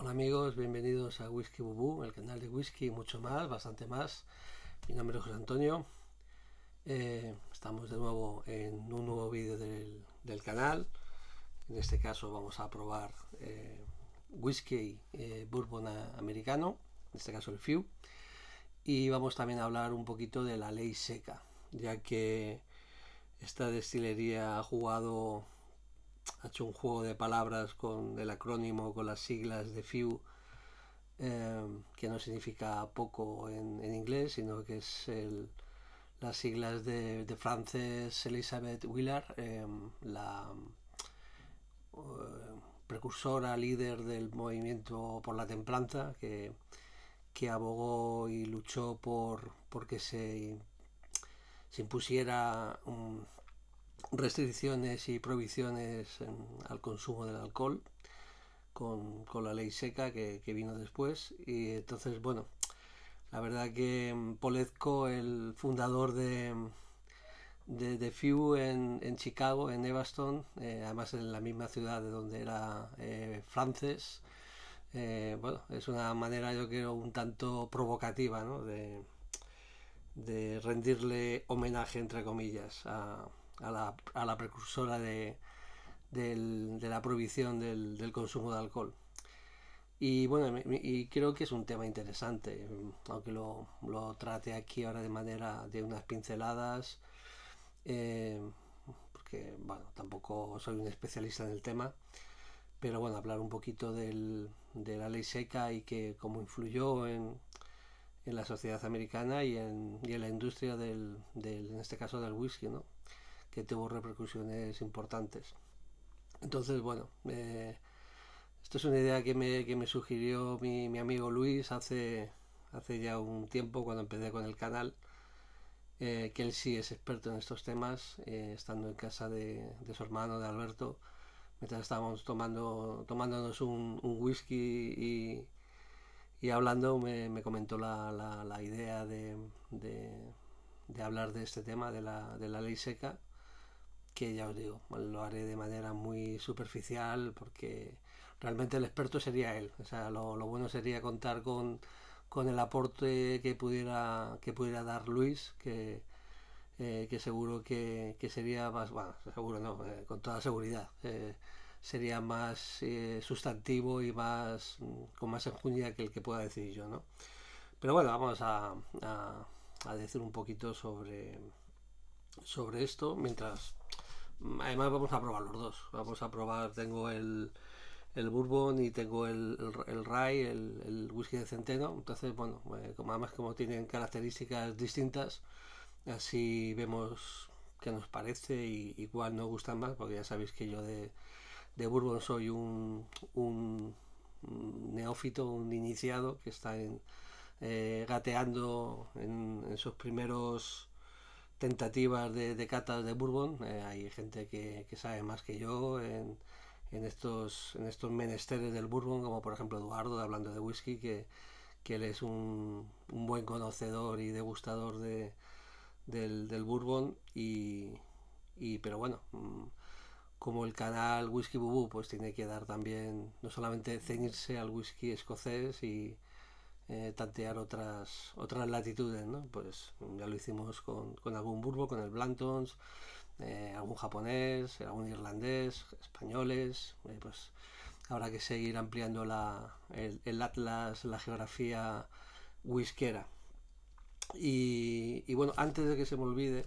Hola amigos, bienvenidos a Whisky Bubú, el canal de whisky y mucho más, bastante más. Mi nombre es José Antonio. Estamos de nuevo en un nuevo vídeo del canal. En este caso vamos a probar whisky bourbon americano, en este caso el Few. Y vamos también a hablar un poquito de la ley seca, ya que esta destilería ha hecho un juego de palabras con el acrónimo, con las siglas de Few, que no significa poco en inglés, sino que es las siglas de Frances Elizabeth Willard, la precursora, líder del movimiento por la templanza, que abogó y luchó porque se impusiera restricciones y prohibiciones al consumo del alcohol con la ley seca que vino después. Y entonces, bueno, la verdad que Polezco, el fundador de Few en Chicago, en Evanston, además en la misma ciudad de donde era Frances, bueno, es una manera, yo creo, un tanto provocativa, ¿no? de rendirle homenaje, entre comillas, a la precursora de la prohibición del consumo de alcohol. Y bueno, y creo que es un tema interesante, aunque lo trate aquí ahora de unas pinceladas, eh, porque bueno, tampoco soy un especialista en el tema, pero bueno, hablar un poquito de la ley seca y que cómo influyó en la sociedad americana y en la industria en este caso del whisky, ¿no? Que tuvo repercusiones importantes. Entonces, bueno, esto es una idea que me sugirió mi amigo Luis hace ya un tiempo cuando empecé con el canal, que él sí es experto en estos temas, estando en casa de su hermano, de Alberto, mientras estábamos tomándonos un whisky y hablando, me comentó la idea de hablar de este tema, de la ley seca, que ya os digo, lo haré de manera muy superficial porque realmente el experto sería él. O sea, lo bueno sería contar con el aporte que pudiera dar Luis, que seguro que sería más, bueno, seguro no, con toda seguridad, sería más sustantivo y más con más enjundia que el que pueda decir yo, ¿no? Pero bueno, vamos a decir un poquito sobre esto, mientras además vamos a probar los dos. Vamos a probar, tengo el bourbon y tengo el rye, el whisky de centeno. Entonces, bueno, además como tienen características distintas, así vemos qué nos parece y cuál nos gusta más, porque ya sabéis que yo de bourbon soy un neófito, un iniciado que está gateando en sus primeros tentativas de catas de bourbon. Hay gente que sabe más que yo en estos menesteres del bourbon, como por ejemplo Eduardo, hablando de whisky, que él es un buen conocedor y degustador del bourbon. Pero bueno, como el canal Whisky Bubú pues tiene que dar también, no solamente ceñirse al whisky escocés y tantear otras latitudes, ¿no? Pues ya lo hicimos con algún bourbon, con el Blantons, algún japonés, algún irlandés, españoles, pues habrá que seguir ampliando el atlas, la geografía whiskera. Y bueno, antes de que se me olvide,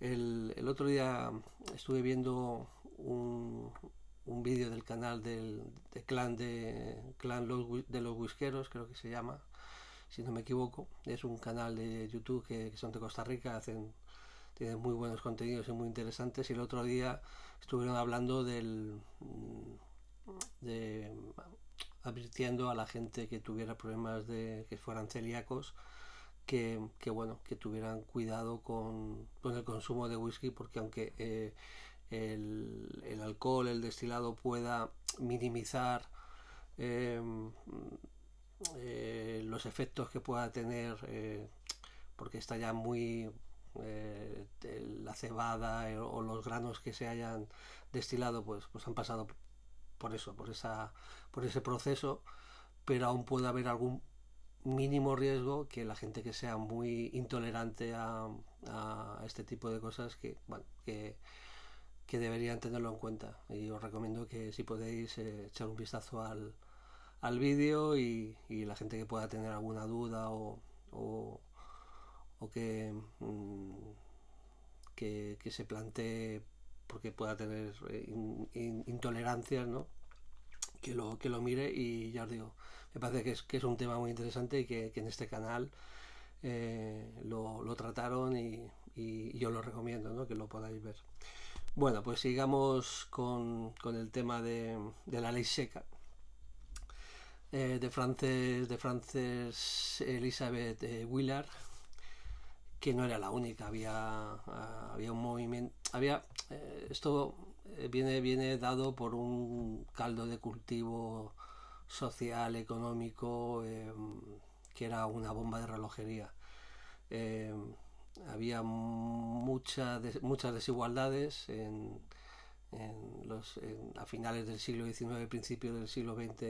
el otro día estuve viendo un vídeo del canal Clan de los Whiskeros, creo que se llama, si no me equivoco. Es un canal de YouTube que son de Costa Rica, tienen muy buenos contenidos y muy interesantes. Y el otro día estuvieron hablando de advirtiendo a la gente que tuviera problemas que fueran celíacos, bueno, que tuvieran cuidado con el consumo de whisky, porque aunque el alcohol, el destilado pueda minimizar eh, los efectos que pueda tener, porque está ya muy la cebada o los granos que se hayan destilado, pues han pasado por eso, por ese proceso. pero aún puede haber algún mínimo riesgo que la gente que sea muy intolerante a este tipo de cosas, que bueno, que deberían tenerlo en cuenta. Y os recomiendo que si podéis echar un vistazo al vídeo, y la gente que pueda tener alguna duda o, o que, que se plantee porque pueda tener intolerancias, ¿no? Que lo mire, y ya os digo, me parece que es un tema muy interesante y que en este canal lo trataron, y yo lo recomiendo, ¿no? Que lo podáis ver. Bueno, pues sigamos con el tema de la ley seca. De Frances Elizabeth Willard, que no era la única, había un movimiento, esto viene dado por un caldo de cultivo social, económico, que era una bomba de relojería. Eh, Había muchas desigualdades a finales del siglo XIX, principios del siglo XX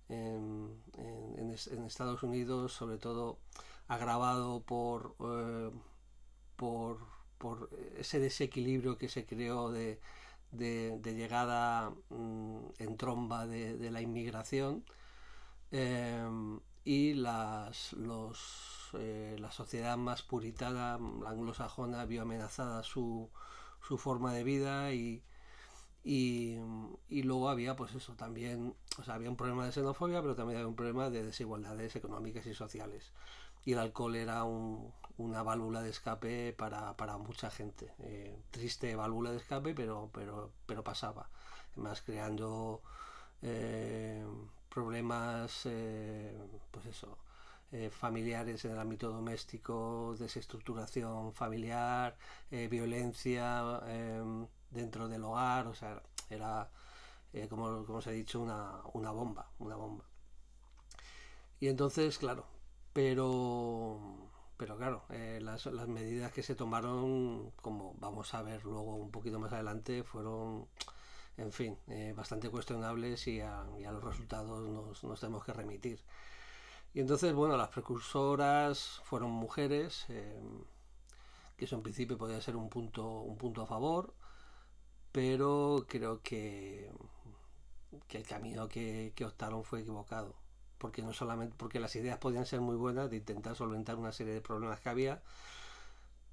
en Estados Unidos, sobre todo agravado por, por ese desequilibrio que se creó de llegada en tromba de la inmigración, y la sociedad más puritana, la anglosajona, vio amenazada su forma de vida, y luego había, pues eso, también, o sea, había un problema de xenofobia, pero también había un problema de desigualdades económicas y sociales. Y el alcohol era una válvula de escape para mucha gente. Triste válvula de escape, pero pasaba. Además, creando problemas, pues eso, familiares en el ámbito doméstico, desestructuración familiar, violencia dentro del hogar, o sea, era, como os he dicho, una bomba, una bomba. Y entonces, claro, pero, pero claro, las medidas que se tomaron, como vamos a ver luego un poquito más adelante, fueron, en fin, bastante cuestionables, y a los resultados nos tenemos que remitir. Y entonces, bueno, las precursoras fueron mujeres, que eso en principio podía ser un punto a favor, pero creo que el camino que optaron fue equivocado, porque no solamente porque las ideas podían ser muy buenas de intentar solventar una serie de problemas que había,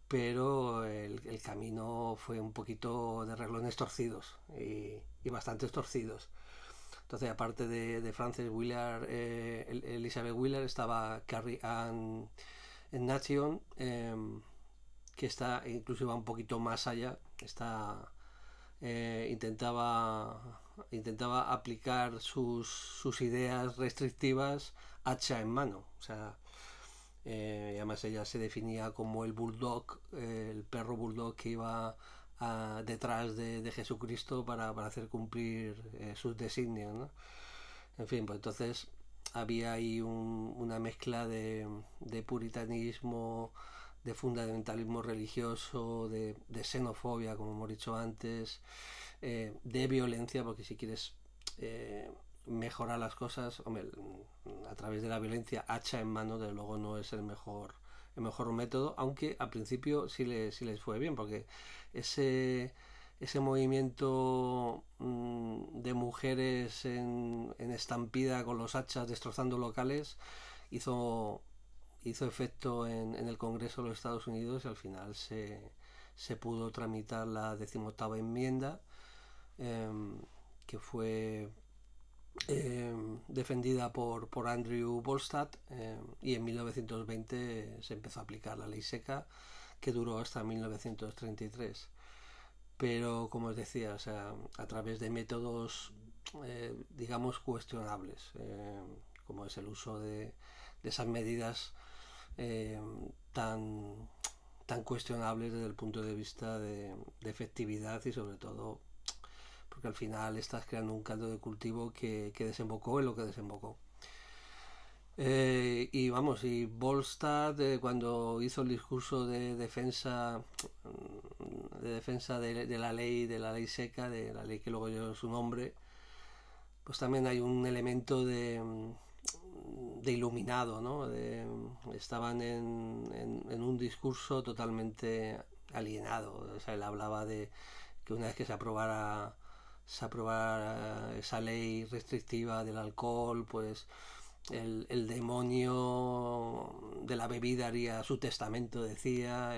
pero el camino fue un poquito de reglones torcidos, y bastantes torcidos. Entonces, aparte de Frances Willard, Elizabeth Willard, estaba Carrie Ann Nation, que está incluso va un poquito más allá. Intentaba aplicar sus ideas restrictivas hacha en mano. O sea, además ella se definía como el bulldog, el perro bulldog que iba detrás de Jesucristo para hacer cumplir sus designios, ¿no? En fin, pues entonces había ahí una mezcla de puritanismo, de fundamentalismo religioso, de xenofobia, como hemos dicho antes, de violencia, porque si quieres mejorar las cosas, hombre, a través de la violencia, hacha en mano, de luego no es el mejor método, aunque al principio sí les fue bien, porque ese movimiento de mujeres en estampida con los hachas destrozando locales hizo efecto en el Congreso de los Estados Unidos, y al final se pudo tramitar la 18ª enmienda, que fue defendida por Andrew Volstad, y en 1920 se empezó a aplicar la ley seca, que duró hasta 1933. Pero, como os decía, o sea, a través de métodos, digamos, cuestionables, como es el uso de esas medidas eh, tan, tan cuestionables desde el punto de vista de efectividad, y sobre todo porque al final estás creando un caldo de cultivo que desembocó en lo que desembocó. Y vamos, y Volstad, cuando hizo el discurso de defensa de la ley seca, de la ley que luego llevó su nombre, pues también hay un elemento de iluminado, ¿no? Estaban en un discurso totalmente alienado. O sea, él hablaba de que una vez que se aprobara esa ley restrictiva del alcohol, pues el demonio de la bebida haría su testamento, decía,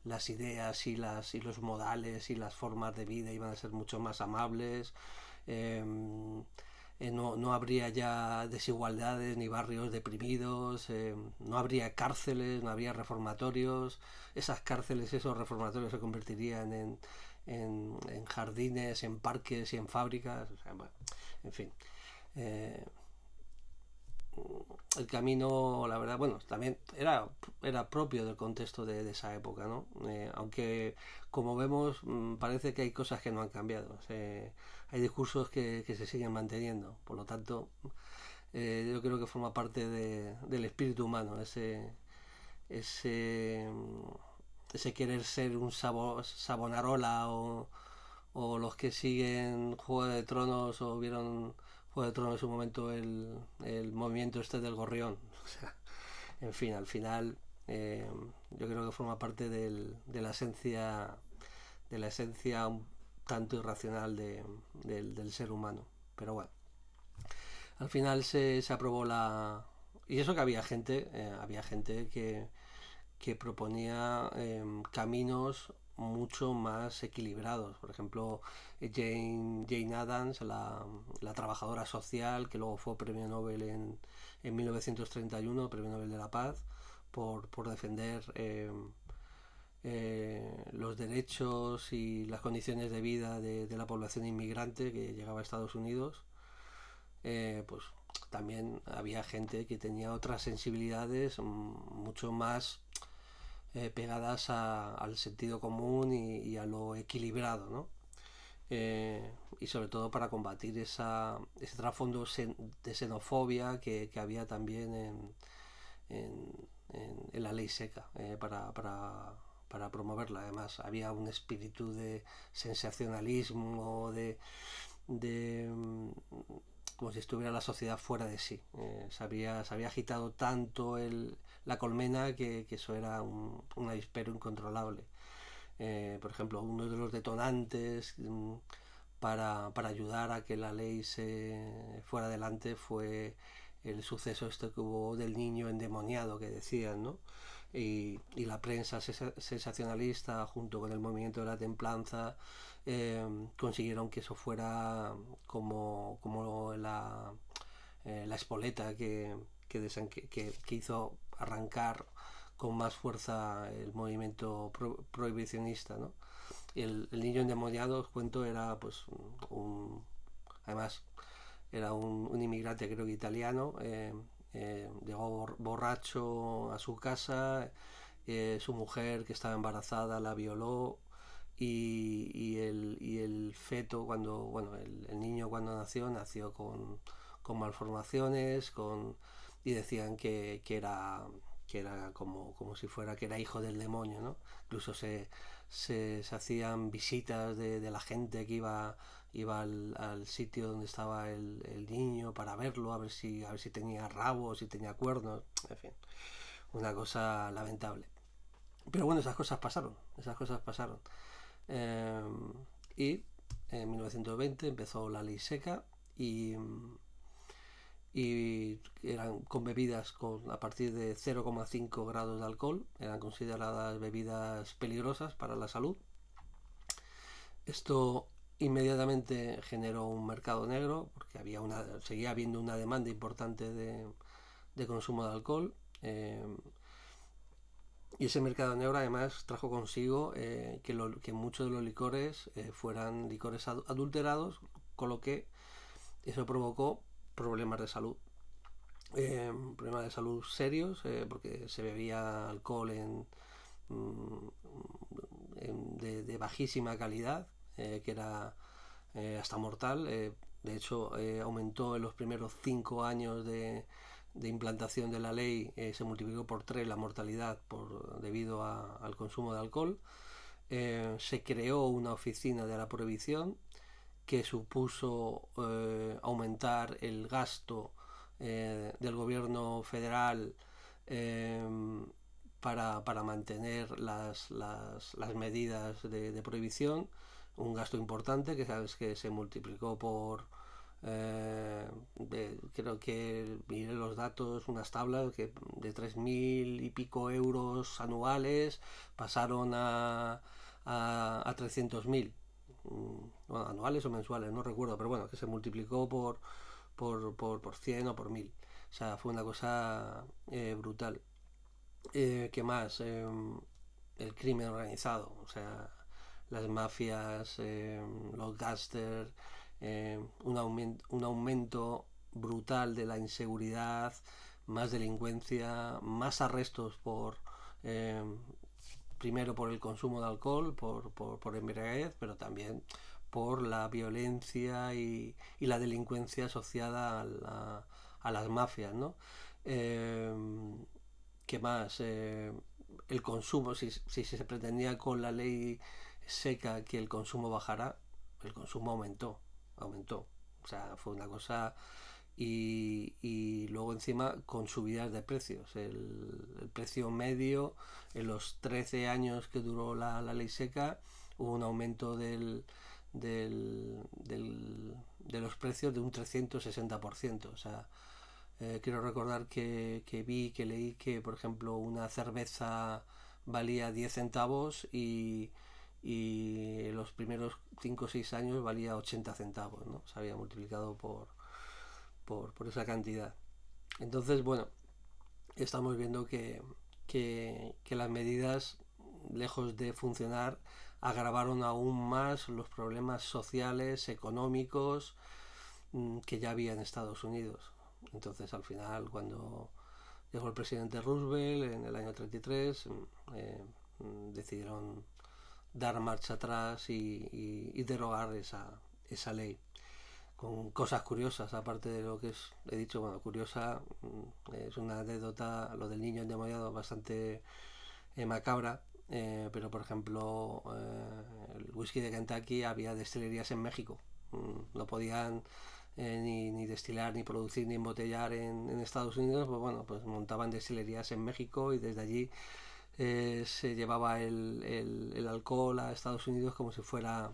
las ideas y los modales y las formas de vida iban a ser mucho más amables, eh, no habría ya desigualdades ni barrios deprimidos, no habría cárceles, no habría reformatorios, esas cárceles, esos reformatorios se convertirían en jardines, en parques y en fábricas, o sea, bueno, en fin. Eh, el camino, la verdad, bueno, también era propio del contexto de esa época, ¿no? Aunque, como vemos, parece que hay cosas que no han cambiado. O sea, hay discursos que se siguen manteniendo. Por lo tanto, yo creo que forma parte del espíritu humano, ese, ese querer ser un Savonarola o los que siguen Juego de Tronos o vieron Juego de Tronos en su momento el movimiento este del gorrión. O sea, en fin, al final yo creo que forma parte de la esencia un tanto irracional del ser humano. Pero bueno, al final se aprobó la... Y eso que había gente que proponía caminos mucho más equilibrados. Por ejemplo, Jane Addams, la trabajadora social, que luego fue premio Nobel en 1931, premio Nobel de la Paz, por defender los derechos y las condiciones de vida de la población inmigrante que llegaba a Estados Unidos. Pues también había gente que tenía otras sensibilidades mucho más pegadas al sentido común y a lo equilibrado, ¿no? Y sobre todo para combatir ese trasfondo de xenofobia que había también en la ley seca para promoverla. Además, había un espíritu de sensacionalismo, de como si estuviera la sociedad fuera de sí. Se había agitado tanto la colmena que eso era un avispero incontrolable. Por ejemplo, uno de los detonantes para ayudar a que la ley se fuera adelante fue el suceso este que hubo del niño endemoniado que decían, ¿no? Y la prensa sensacionalista junto con el movimiento de la templanza consiguieron que eso fuera como la espoleta que hizo arrancar con más fuerza el movimiento prohibicionista, ¿no? Y el niño endemoniado, os cuento, era pues además era un inmigrante, creo que italiano, llegó borracho a su casa, su mujer que estaba embarazada la violó y el feto el niño cuando nació con malformaciones, y decían que era como si fuera que era hijo del demonio, ¿no? Incluso se hacían visitas de la gente que iba al sitio donde estaba el niño para verlo, a ver si tenía rabos, si tenía cuernos, en fin, una cosa lamentable. Pero bueno, esas cosas pasaron. Eh, y en 1920 empezó la ley seca y eran con bebidas a partir de 0,5 grados de alcohol, eran consideradas bebidas peligrosas para la salud. Esto inmediatamente generó un mercado negro porque seguía habiendo una demanda importante de consumo de alcohol. Y ese mercado negro además trajo consigo que muchos de los licores fueran licores adulterados, con lo que eso provocó problemas de salud. Problemas de salud serios, porque se bebía alcohol de bajísima calidad, que era hasta mortal. De hecho, aumentó en los primeros 5 años de implantación de la ley, se multiplicó por 3 la mortalidad debido al consumo de alcohol. Se creó una oficina de la prohibición que supuso aumentar el gasto del gobierno federal para mantener las medidas de prohibición, un gasto importante que sabes que se multiplicó por creo que miré los datos, unas tablas que de 3.000 y pico euros anuales pasaron a 300.000, bueno, anuales o mensuales, no recuerdo, pero bueno, que se multiplicó por 100 o por 1000. O sea, fue una cosa brutal. ¿Qué más? El crimen organizado, o sea, las mafias, los gángsters, un aumento brutal de la inseguridad, más delincuencia, más arrestos primero por el consumo de alcohol, por embriaguez, pero también por la violencia y la delincuencia asociada a las mafias, ¿no? ¿Qué más? El consumo, si se pretendía con la ley seca que el consumo bajara, el consumo aumentó. O sea, fue una cosa. Y luego encima con subidas de precios. El precio medio en los 13 años que duró la ley seca hubo un aumento de los precios de un 360%. O sea, quiero recordar que leí que, por ejemplo, una cerveza valía 10 centavos y los primeros 5 o 6 años valía 80 centavos, ¿no? Se había multiplicado por esa cantidad. Entonces, bueno, estamos viendo que las medidas, lejos de funcionar, agravaron aún más los problemas sociales, económicos que ya había en Estados Unidos. Entonces, al final, cuando llegó el presidente Roosevelt en el año 33, decidieron dar marcha atrás y derogar esa ley, con cosas curiosas, aparte de lo que he dicho, bueno, curiosa, es una anécdota, lo del niño endemoniado, bastante macabra, pero por ejemplo, el whisky de Kentucky, había destilerías en México, no podían ni destilar, ni producir, ni embotellar en Estados Unidos, pues bueno, pues montaban destilerías en México y desde allí se llevaba el alcohol a Estados Unidos como si fuera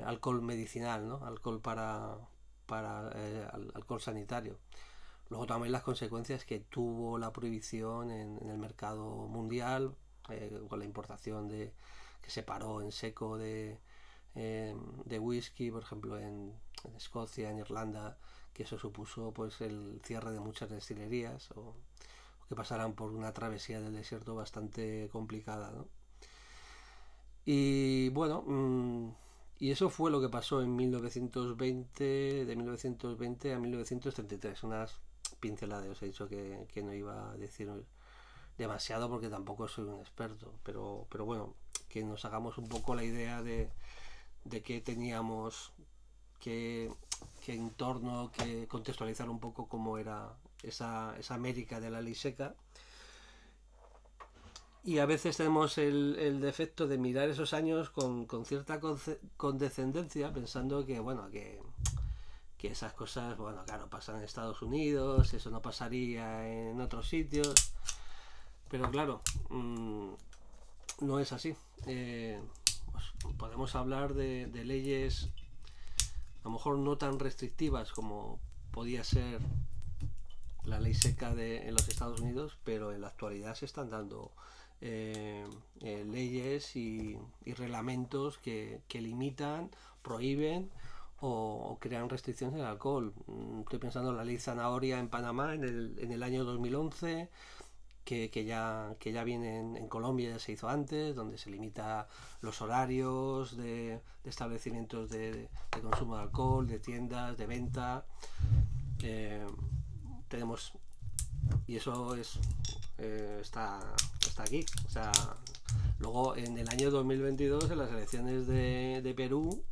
alcohol medicinal, ¿no? Alcohol para alcohol sanitario. Luego también las consecuencias que tuvo la prohibición en el mercado mundial, con la importación que se paró en seco de whisky, por ejemplo en Escocia, en Irlanda, que eso supuso pues el cierre de muchas destilerías o que pasaran por una travesía del desierto bastante complicada, ¿no? Y bueno, y eso fue lo que pasó en 1920, de 1920 a 1933, unas pinceladas. Os he dicho que no iba a decir demasiado porque tampoco soy un experto, pero bueno, que nos hagamos un poco la idea de que teníamos que entorno, que contextualizar un poco cómo era esa América de la ley seca. Y a veces tenemos el defecto de mirar esos años con cierta condescendencia, pensando que, bueno, que esas cosas, bueno, claro, pasan en Estados Unidos, eso no pasaría en otros sitios. Pero claro, no es así. Pues podemos hablar de leyes a lo mejor no tan restrictivas como podía ser la ley seca en los Estados Unidos, pero en la actualidad se están dando leyes y reglamentos que limitan, prohíben o crean restricciones en el alcohol. Estoy pensando en la ley Zanahoria en Panamá en el año 2011, que ya viene en Colombia, ya se hizo antes, donde se limita los horarios de establecimientos de consumo de alcohol, de tiendas, de venta. Tenemos, y eso está aquí. O sea, luego en el año 2022, en las elecciones de Perú,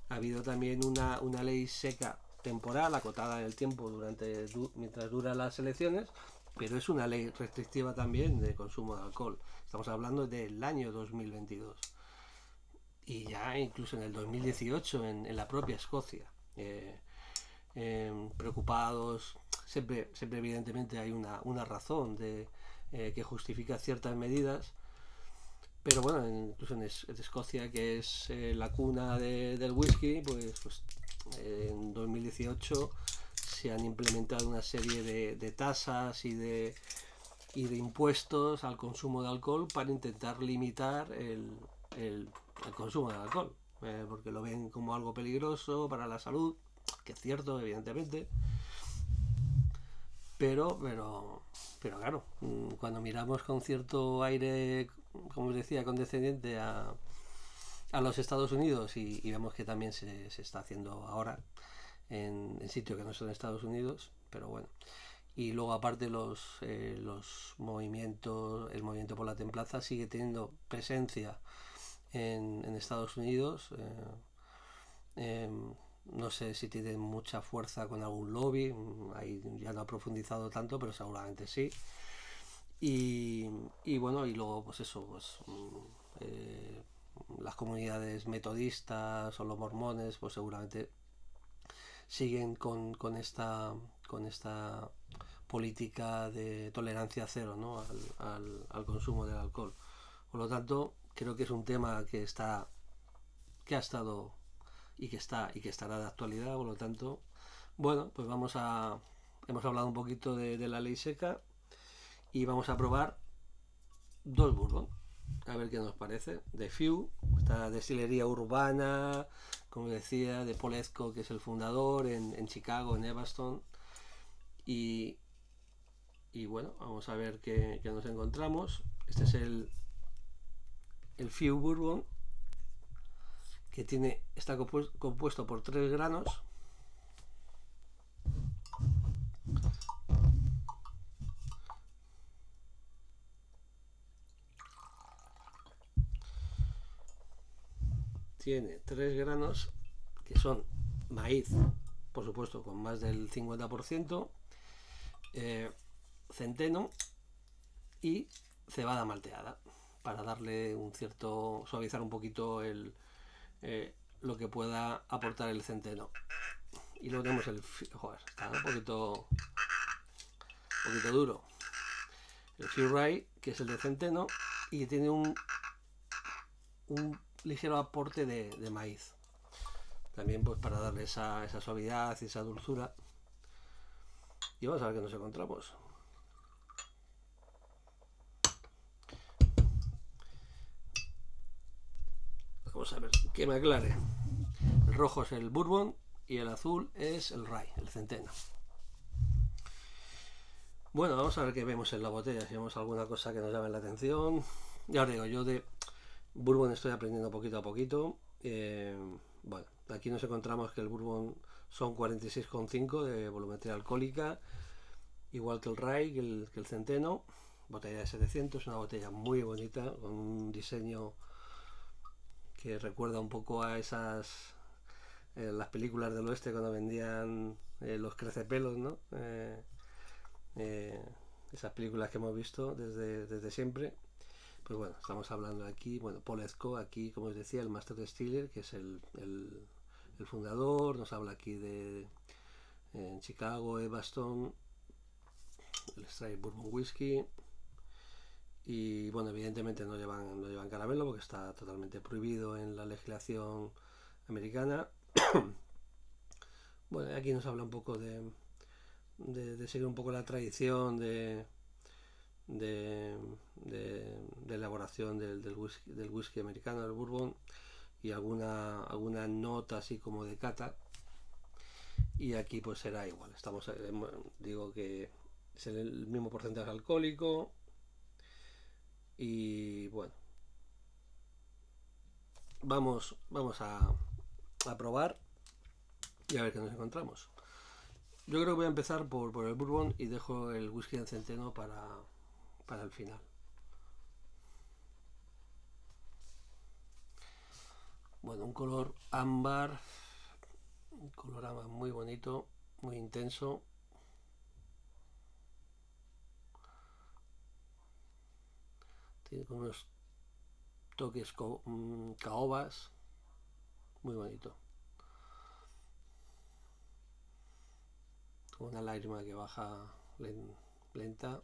ha habido también una ley seca temporal, acotada en el tiempo mientras duran las elecciones, pero es una ley restrictiva también de consumo de alcohol. Estamos hablando del año 2022. y ya incluso en el 2018 en la propia Escocia. Preocupados, siempre evidentemente hay una razón que justifica ciertas medidas, pero bueno, incluso en Escocia, que es la cuna del whisky, pues en 2018 se han implementado una serie de tasas y de impuestos al consumo de alcohol para intentar limitar el consumo de alcohol, porque lo ven como algo peligroso para la salud, que es cierto, evidentemente, pero claro, cuando miramos con cierto aire, como os decía, condescendiente a los Estados Unidos y vemos que también se está haciendo ahora en sitios que no son Estados Unidos, pero bueno. Y luego aparte los movimientos, el movimiento por la templanza sigue teniendo presencia en Estados Unidos. No sé si tienen mucha fuerza con algún lobby, ahí ya no ha profundizado tanto, pero seguramente sí. Y bueno, y luego pues eso, pues las comunidades metodistas o los mormones, pues seguramente siguen con esta política de tolerancia cero, ¿no? al consumo del alcohol. Por lo tanto, creo que es un tema que ha estado y que estará de actualidad. Por lo tanto, bueno, pues hemos hablado un poquito de la ley seca y vamos a probar dos bourbon, a ver qué nos parece. De Few, esta destilería urbana, como decía, de Polezco, que es el fundador, en Chicago, en Evanston. Y bueno, vamos a ver qué nos encontramos. Este es el Few Bourbon, que está compuesto por 3 granos. Tiene 3 granos que son maíz, por supuesto, con más del 50%, centeno y cebada malteada, para darle un cierto, suavizar un poquito lo que pueda aportar el centeno. Y luego tenemos está un poquito duro. El Few Rye, que es el de centeno y que tiene un ligero aporte de maíz. También pues para darle esa suavidad y esa dulzura. Y vamos a ver qué nos encontramos. Vamos a ver, que me aclare. El rojo es el bourbon y el azul es el rye, el centeno. Bueno, vamos a ver qué vemos en la botella, si vemos alguna cosa que nos llame la atención. Ya os digo, yo de bourbon estoy aprendiendo poquito a poquito. Bueno, aquí nos encontramos que el bourbon son 46,5 de volumetría alcohólica, igual que el rye, que el centeno. Botella de 700, una botella muy bonita, con un diseño que recuerda un poco a las películas del oeste cuando vendían los crecepelos, ¿no? Esas películas que hemos visto desde siempre. Pues bueno, estamos hablando aquí, bueno, Polezco, aquí, como os decía, el Master Distiller, que es el fundador, nos habla aquí en Chicago, Evanston, el Straight Bourbon Whisky. Y bueno, evidentemente no llevan caramelo porque está totalmente prohibido en la legislación americana. Bueno, aquí nos habla un poco de seguir un poco la tradición de elaboración del whisky americano, del bourbon, y alguna nota así como de cata. Y aquí pues será igual, digo que es el mismo porcentaje alcohólico. Y bueno, vamos a probar y a ver qué nos encontramos. Yo creo que voy a empezar por el bourbon y dejo el whisky en centeno para el final. Bueno, un color ámbar muy bonito, muy intenso. Tiene unos toques caobas, muy bonito. Una lágrima que baja lenta,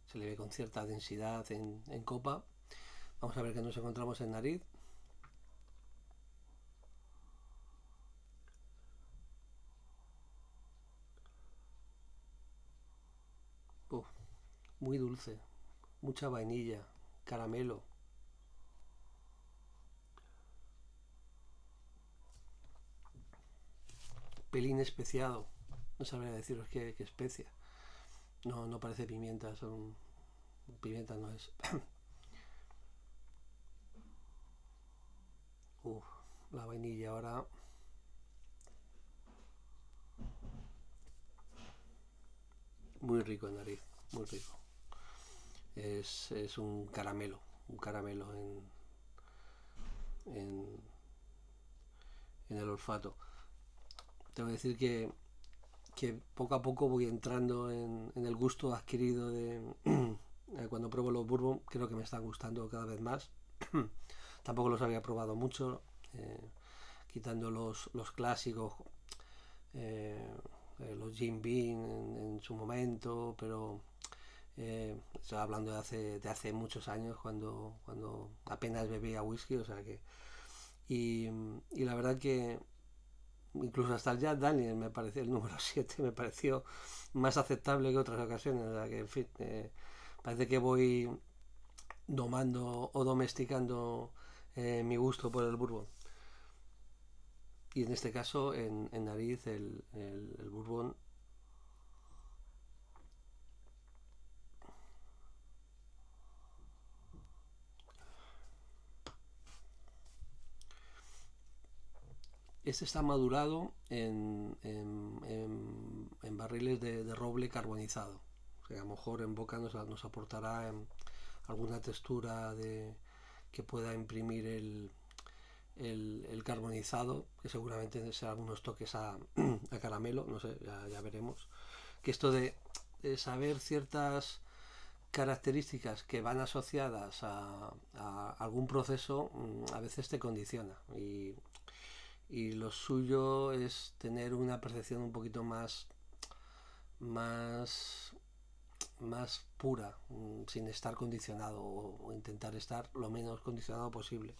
se le ve con cierta densidad en copa. Vamos a ver qué nos encontramos en nariz. Uf, muy dulce, mucha vainilla, caramelo. Pelín especiado. No sabría deciros qué especia. No, no parece pimienta, son pimienta no es. Uf, la vainilla ahora. Muy rico en nariz, muy rico. Es un caramelo en, en el olfato. Tengo que decir que poco a poco voy entrando en el gusto adquirido de cuando pruebo los bourbon. Creo que me están gustando cada vez más. Tampoco los había probado mucho, quitando los clásicos, los Jim Beam en su momento, pero estoy hablando de hace muchos años, cuando apenas bebía whisky, o sea que... Y la verdad que incluso hasta el Jack Daniel me pareció, el número 7 me pareció más aceptable que otras ocasiones, o sea que en fin, parece que voy domando o domesticando mi gusto por el bourbon. Y en este caso, en nariz, el bourbon. Este está madurado en barriles de roble carbonizado. O sea, a lo mejor en boca nos aportará alguna textura que pueda imprimir el carbonizado, que seguramente será algunos toques a caramelo, no sé, ya veremos. Que esto de saber ciertas características que van asociadas a algún proceso a veces te condiciona y lo suyo es tener una percepción un poquito más, más pura, sin estar condicionado o intentar estar lo menos condicionado posible.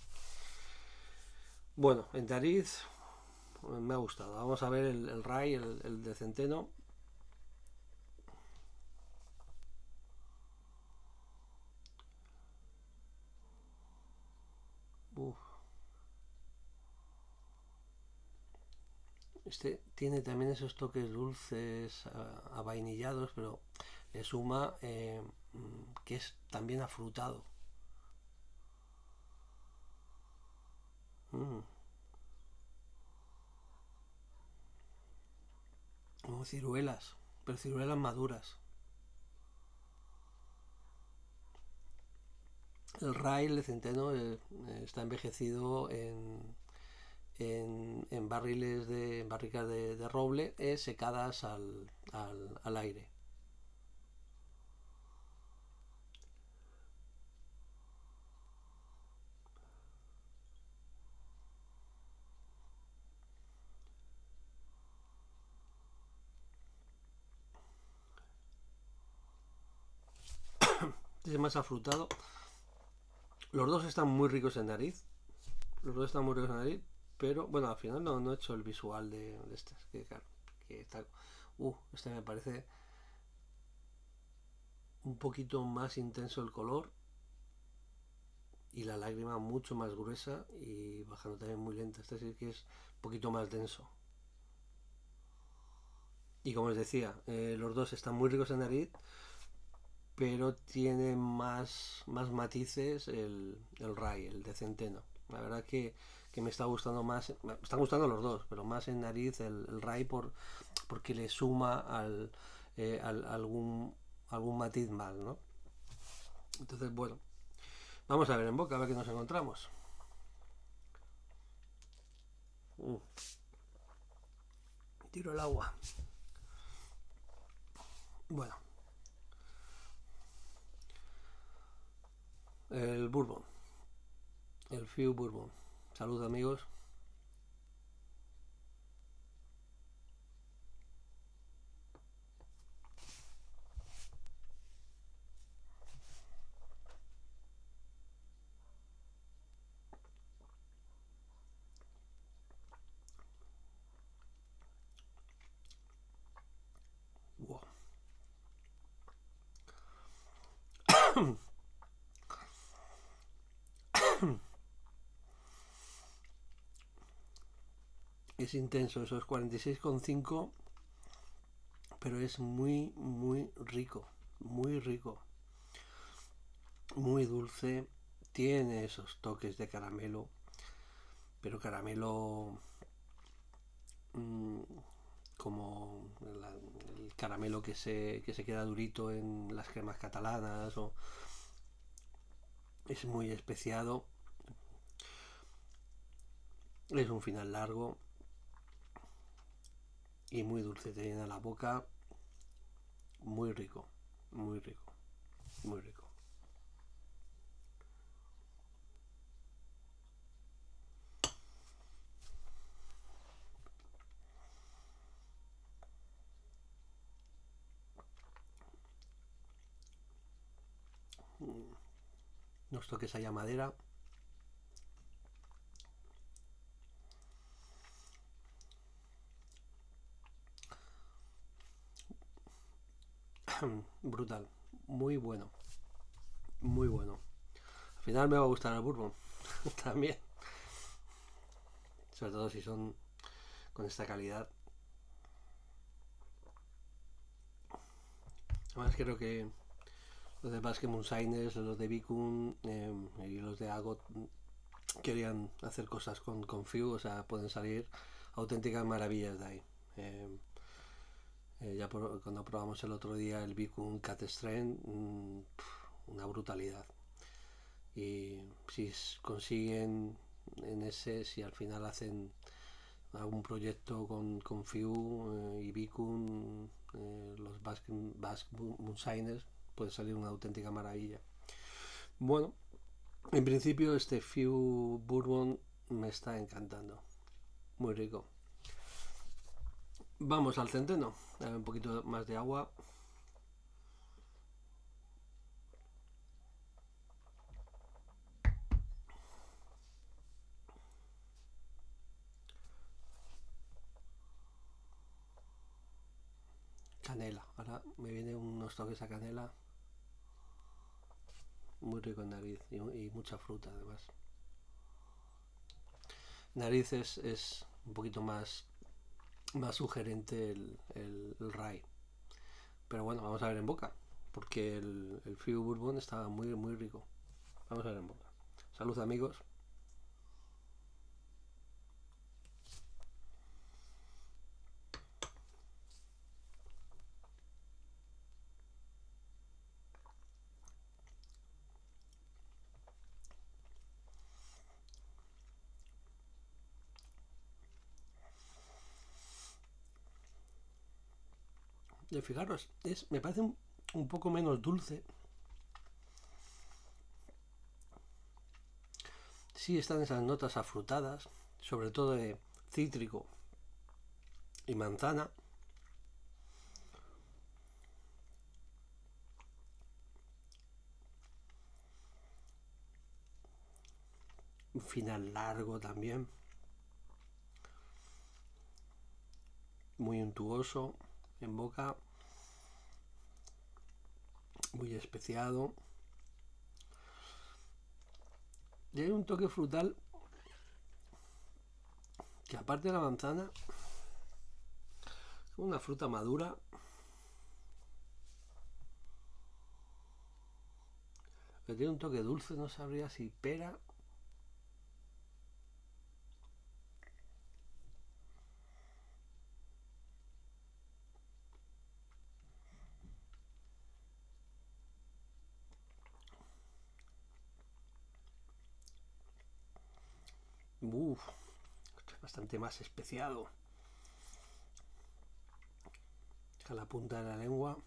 Bueno, en nariz me ha gustado. Vamos a ver el Rye, el de centeno. Uf. Este tiene también esos toques dulces, avainillados, pero le suma que es también afrutado. Mm, como ciruelas, pero ciruelas maduras. El Rye de centeno está envejecido en barriles en barricas de roble secadas al aire. Este es más afrutado. Los dos están muy ricos en nariz. Los dos están muy ricos en nariz. Pero bueno, al final no he hecho el visual de este. Que claro, que está. Este me parece un poquito más intenso el color. Y la lágrima mucho más gruesa y bajando también muy lenta. Este sí que es un poquito más denso. Y como os decía, los dos están muy ricos en nariz, pero tiene más matices el Rye, el de centeno. La verdad que me está gustando más, me están gustando los dos, pero más en nariz el Rye porque le suma algún matiz más, ¿no? Entonces, bueno, vamos a ver en boca, a ver qué nos encontramos. Tiro el agua. Bueno, el bourbon, el Few Bourbon. Salud amigos. Es intenso, eso es 46,5, pero es muy, muy rico, muy rico, muy dulce, tiene esos toques de caramelo, pero caramelo mmm, como el caramelo que se queda durito en las cremas catalanas, o es muy especiado, es un final largo y muy dulce, te llena la boca, muy rico, muy rico, muy rico. Unos toques allá madera. Brutal, muy bueno, muy bueno. Al final me va a gustar el bourbon también, sobre todo si son con esta calidad. Además creo que los de Basque Moonshines, los de Vicun y los de Agot querían hacer cosas con Few, o sea, pueden salir auténticas maravillas de ahí. Cuando probamos el otro día el Vicun Cat Strain, una brutalidad. Y si consiguen en ese, si al final hacen algún proyecto con Few y Vicun, los Basque Moonshiners, puede salir una auténtica maravilla. Bueno, en principio este Few Bourbon me está encantando, muy rico. Vamos al centeno, un poquito más de agua. Canela, ahora me vienen unos toques a canela, muy rico en nariz y mucha fruta además. Nariz es un poquito más sugerente el rye. Pero bueno, vamos a ver en boca, porque el Few Bourbon estaba muy, muy rico. Vamos a ver en boca. Salud, amigos. Y fijaros, me parece un poco menos dulce. Sí están esas notas afrutadas, sobre todo de cítrico y manzana. Un final largo también, muy untuoso en boca, muy especiado. Y hay un toque frutal que, aparte de la manzana, es una fruta madura. Que tiene un toque dulce, no sabría si pera. Uff, es bastante más especiado. A la punta de la lengua.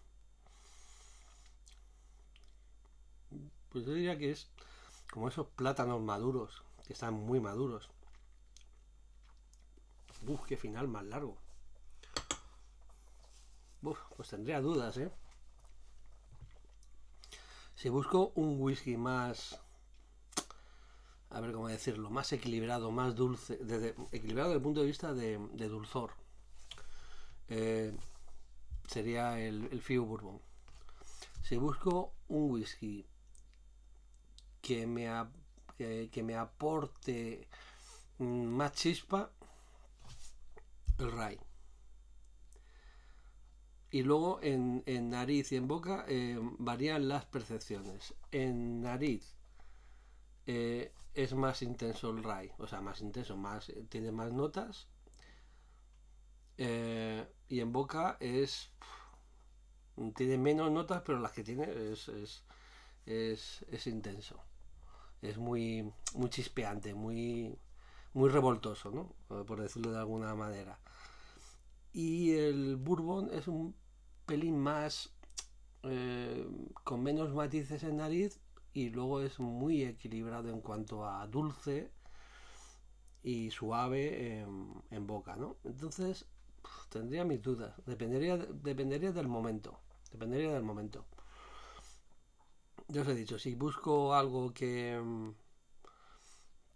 Pues yo diría que es como esos plátanos maduros, que están muy maduros. Uf, qué final más largo. Uf, pues tendría dudas, ¿eh? Si busco un whisky más, a ver cómo decirlo, más equilibrado, más dulce, equilibrado desde el punto de vista de dulzor, sería el Few Bourbon. Si busco un whisky que que me aporte más chispa, el Rye. Y luego en nariz y en boca varían las percepciones. En nariz es más intenso el Rye, o sea, más intenso, tiene más notas. Y en boca tiene menos notas, pero las que tiene es intenso. Es muy chispeante, muy revoltoso, ¿no? Por decirlo de alguna manera. Y el bourbon es un pelín más con menos matices en nariz, y luego es muy equilibrado en cuanto a dulce y suave en boca, ¿no? Entonces tendría mis dudas, dependería del momento, ya os he dicho, si busco algo que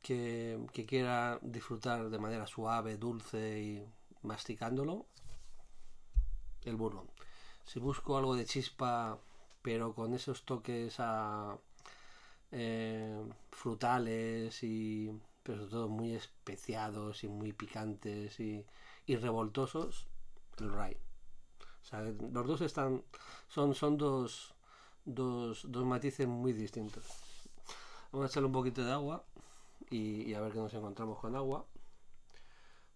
quiera disfrutar de manera suave, dulce y masticándolo, el bourbon. Si busco algo de chispa, pero con esos toques frutales, pero sobre todo muy especiados y muy picantes y revoltosos, el Rye. O sea, los dos son dos matices muy distintos. Vamos a echarle un poquito de agua y a ver qué nos encontramos con agua,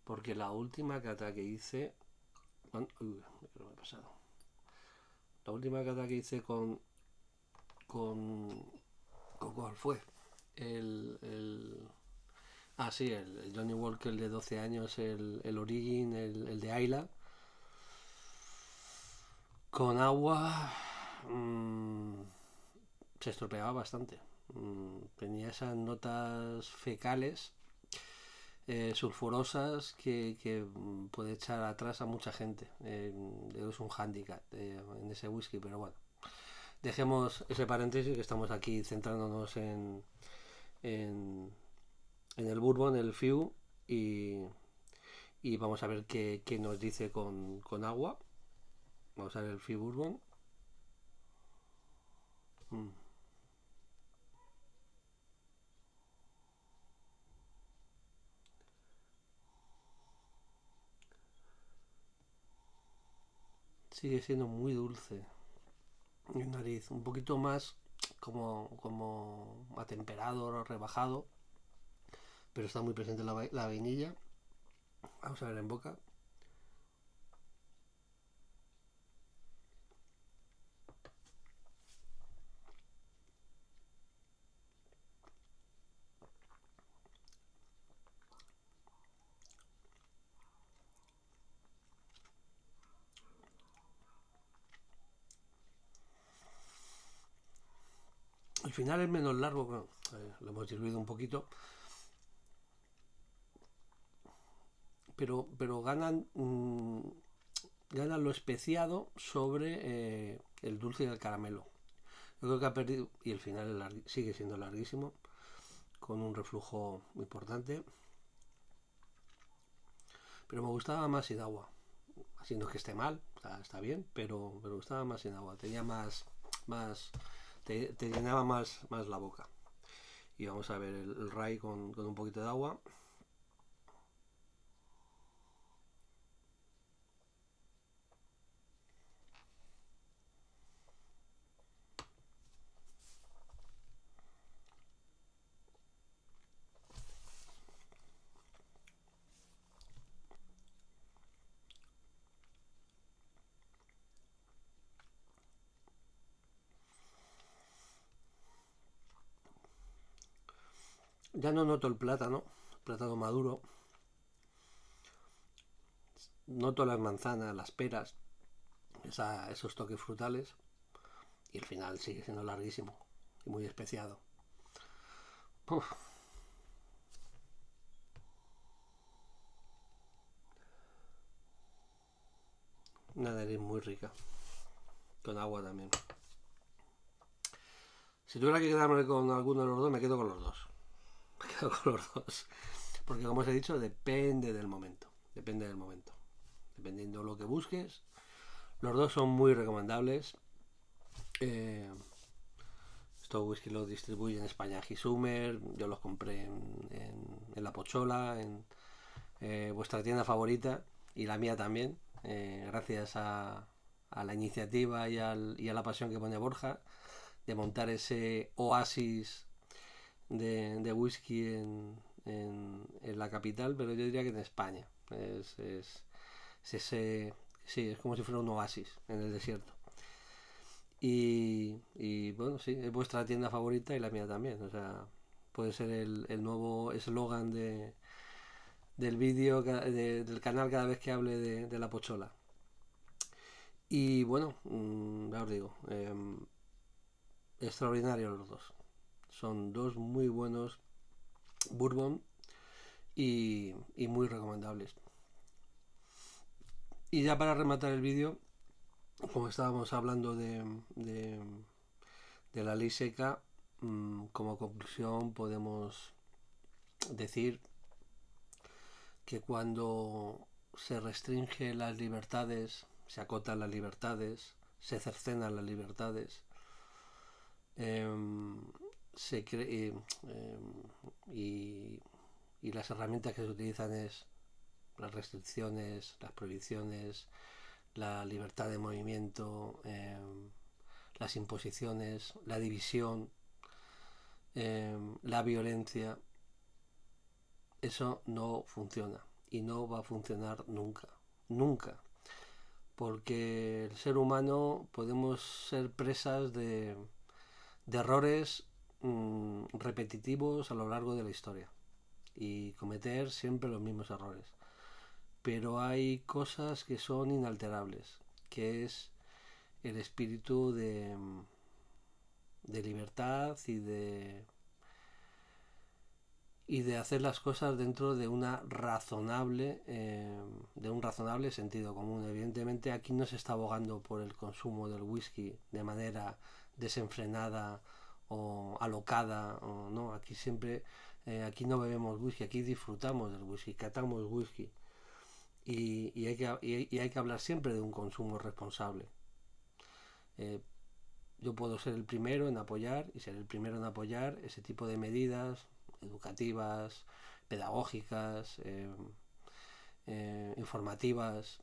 porque la última cata que hice me he pasado. La última cata que hice con ¿cuál fue? Sí, el Johnny Walker de 12 años, el Origin, el de Ayla. Con agua se estropeaba bastante. Tenía esas notas fecales, sulfurosas, que puede echar atrás a mucha gente. Es un hándicap en ese whisky, pero bueno. Dejemos ese paréntesis, que estamos aquí centrándonos en el bourbon, el Few, y vamos a ver qué nos dice con agua. Vamos a ver el Few Bourbon. Sigue siendo muy dulce. Y nariz un poquito más como atemperado, rebajado, pero está muy presente la vainilla. Vamos a ver en boca. El final es menos largo, bueno, lo hemos diluido un poquito, pero ganan lo especiado sobre el dulce y el caramelo. Yo creo que ha perdido, y el final sigue siendo larguísimo, con un reflujo muy importante, pero me gustaba más sin agua. Así no es que esté mal, está bien, pero me gustaba más sin agua. Tenía más te llenaba más la boca. Y vamos a ver el Rye con un poquito de agua. Ya no noto el plátano maduro. Noto las manzanas, las peras, esos toques frutales. Y el final sigue siendo larguísimo y muy especiado. Uf. Una nariz muy rica. Con agua también. Si tuviera que quedarme con alguno de los dos, me quedo con los dos. Me quedo con los dos. Porque como os he dicho, depende del momento. Dependiendo de lo que busques. Los dos son muy recomendables. Estos whisky los distribuye en España Gisumer, yo los compré en La Pochola, en vuestra tienda favorita y la mía también, gracias a la iniciativa y a la pasión que pone Borja de montar ese oasis de whisky en la capital, pero yo diría que en España. Sí, es como si fuera un oasis en el desierto. Y bueno, sí, es vuestra tienda favorita y la mía también. O sea, puede ser el nuevo eslogan del vídeo, del canal cada vez que hable de La Pochola. Y bueno, ya os digo, extraordinarios los dos. Son dos muy buenos bourbon y muy recomendables. Y ya para rematar el vídeo, como estábamos hablando de la ley seca, como conclusión podemos decir que cuando se restringen las libertades, se acotan las libertades, se cercenan las libertades, y las herramientas que se utilizan es las restricciones, las prohibiciones, la libertad de movimiento, las imposiciones, la división, la violencia. Eso no funciona y no va a funcionar nunca, porque el ser humano podemos ser presas de errores repetitivos a lo largo de la historia y cometer siempre los mismos errores, pero hay cosas que son inalterables, que es el espíritu de libertad y de hacer las cosas dentro de un razonable sentido común. Evidentemente aquí no se está abogando por el consumo del whisky de manera desenfrenada o alocada, o no, aquí siempre aquí no bebemos whisky, aquí disfrutamos del whisky, catamos whisky y hay que hablar siempre de un consumo responsable. Yo puedo ser el primero en apoyar ese tipo de medidas educativas, pedagógicas, informativas,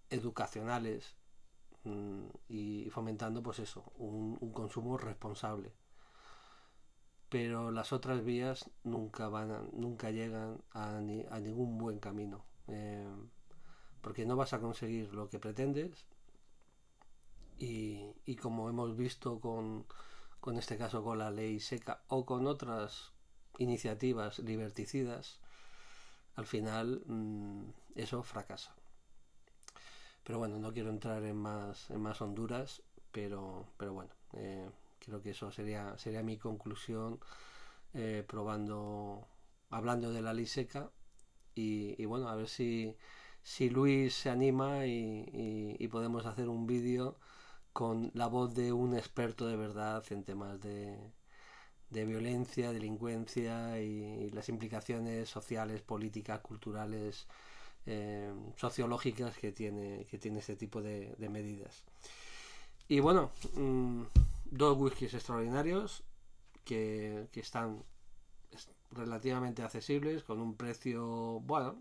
educacionales, y fomentando pues eso, un consumo responsable. Pero las otras vías nunca llegan a ningún buen camino, porque no vas a conseguir lo que pretendes y como hemos visto con este caso, con la ley seca o con otras iniciativas liberticidas, al final eso fracasa. Pero bueno, no quiero entrar en más honduras, pero bueno, creo que eso sería mi conclusión, hablando de la ley seca y bueno, a ver si Luis se anima y podemos hacer un vídeo con la voz de un experto de verdad en temas de violencia, delincuencia y las implicaciones sociales, políticas, culturales, sociológicas que tiene este tipo de medidas. Y bueno, dos whiskies extraordinarios que están relativamente accesibles, con un precio, bueno,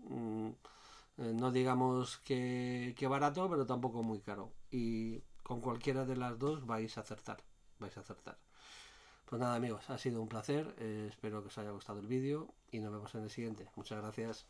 no digamos que barato, pero tampoco muy caro. Y con cualquiera de las dos vais a acertar. Pues nada, amigos, ha sido un placer, espero que os haya gustado el vídeo y nos vemos en el siguiente. Muchas gracias.